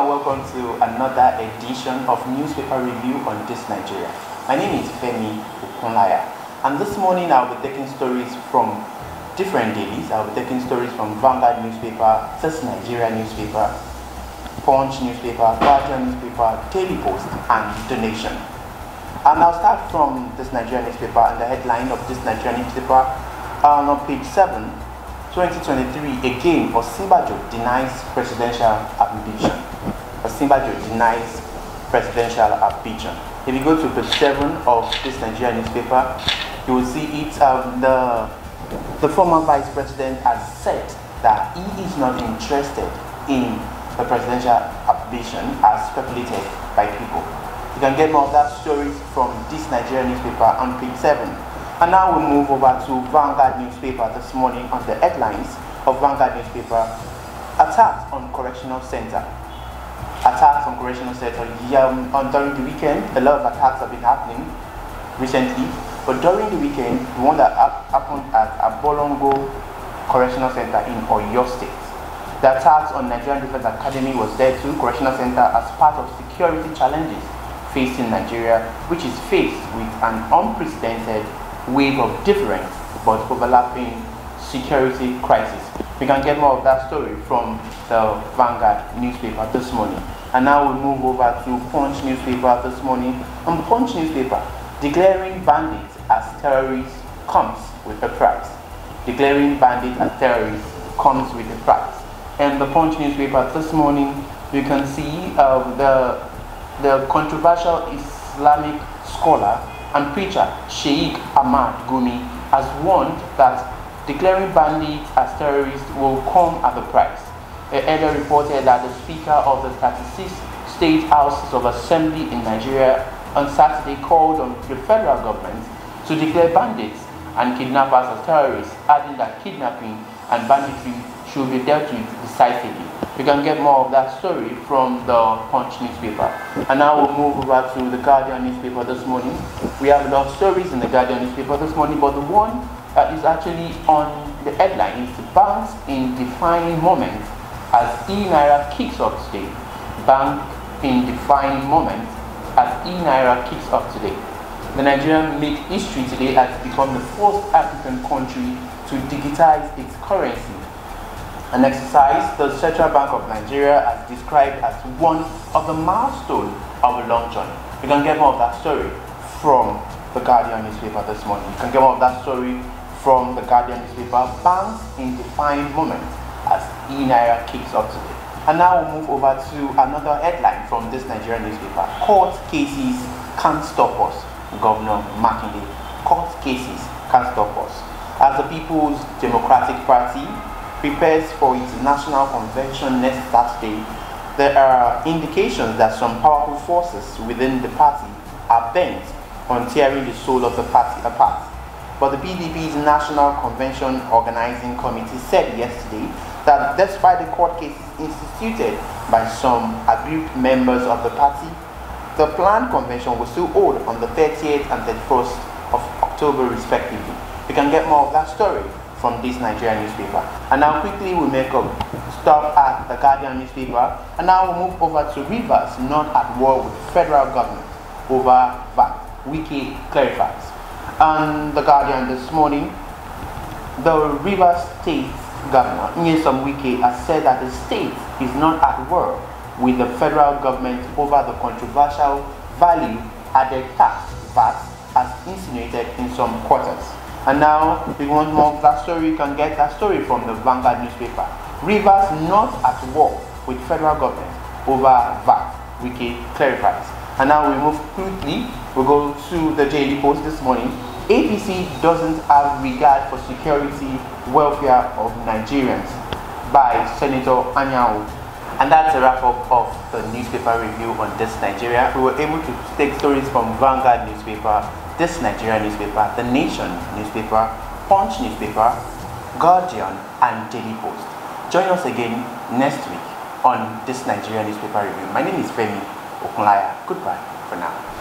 and welcome to another edition of Newspaper Review on This Nigeria. My name is Femi Okunlaya, and this morning I'll be taking stories from different dailies. I'll be taking stories from Vanguard newspaper, ThisNigeria newspaper, Punch newspaper, Guardian newspaper, Daily Post, and The Nation. And I'll start from ThisNigeria newspaper, and the headline of ThisNigeria newspaper on page 7. 2023, again, Osinbajo denies presidential ambition. Osinbajo denies presidential ambition. If you go to page 7 of ThisNigeria newspaper, you will see it. The former vice president has said that he is not interested in the presidential ambition as speculated by people. You can get more of that stories from ThisNigeria newspaper on page 7. And now we move over to Vanguard newspaper this morning on the headlines of Vanguard newspaper. Attacks on correctional center. Attacks on correctional center. During the weekend, a lot of attacks have been happening recently. But during the weekend, the one that happened at Abolongo Correctional Center in Oyo State. The attacks on Nigerian Defense Academy was there too, correctional center, as part of security challenges facing Nigeria, which is faced with an unprecedented wave of different but overlapping security crisis. We can get more of that story from the Vanguard newspaper this morning. And now we move over to Punch newspaper this morning. On Punch newspaper, declaring bandits as terrorists comes with a price. Declaring bandits as terrorists comes with a price. And the Punch newspaper this morning, you can see the controversial Islamic scholar and preacher Sheikh Ahmad Gumi has warned that declaring bandits as terrorists will come at a price. It earlier reported that the Speaker of the 36 state houses of assembly in Nigeria on Saturday called on the federal government to declare bandits and kidnappers as terrorists, adding that kidnapping and banditry should be dealt with decisively. You can get more of that story from the Punch newspaper. And now we'll move over to the Guardian newspaper this morning. We have a lot of stories in the Guardian newspaper this morning, but the one that is actually on the headline is banks in defining moment as e-Naira kicks off today. Bank in defining moment as e-Naira kicks off today. The Nigerian made history today as it become the first African country to digitize its currency. An exercise the Central Bank of Nigeria has described as one of the milestones of a long journey. You can get more of that story from the Guardian newspaper this morning. You can get more of that story from the Guardian newspaper. Banks in defining moment as e-Naira kicks off today. And now we'll move over to another headline from ThisNigeria newspaper. Court cases can't stop us. Governor Makinde. Court cases can't stop us. As the People's Democratic Party prepares for its national convention next Saturday, there are indications that some powerful forces within the party are bent on tearing the soul of the party apart. But the PDP's National Convention Organizing Committee said yesterday that despite the court cases instituted by some aggrieved members of the party, the planned convention will still hold on the 30th and 31st of October respectively. You can get more of that story from ThisNigeria newspaper. And now quickly we make a stop at the Guardian newspaper, and now we'll move over to Rivers, not at war with federal government over VAT. Wiki clarifies. And the Guardian this morning, the Rivers State Governor Nyesom Wike has said that the state is not at war with the federal government over the controversial value added tax VAT as insinuated in some quarters. And now, if you want more of that story, you can get that story from the Vanguard newspaper. Rivers not at war with federal government over VAT. Wiki clarifies. And now we move quickly. We go to the Daily Post this morning. APC doesn't have regard for security welfare of Nigerians by Senator Anyanwu. And that's a wrap-up of the newspaper review on This Nigeria. We were able to take stories from Vanguard newspaper, ThisNigeria newspaper, The Nation newspaper, Punch newspaper, Guardian, and Daily Post. Join us again next week on ThisNigeria newspaper review. My name is Femi Okunlaya. Goodbye for now.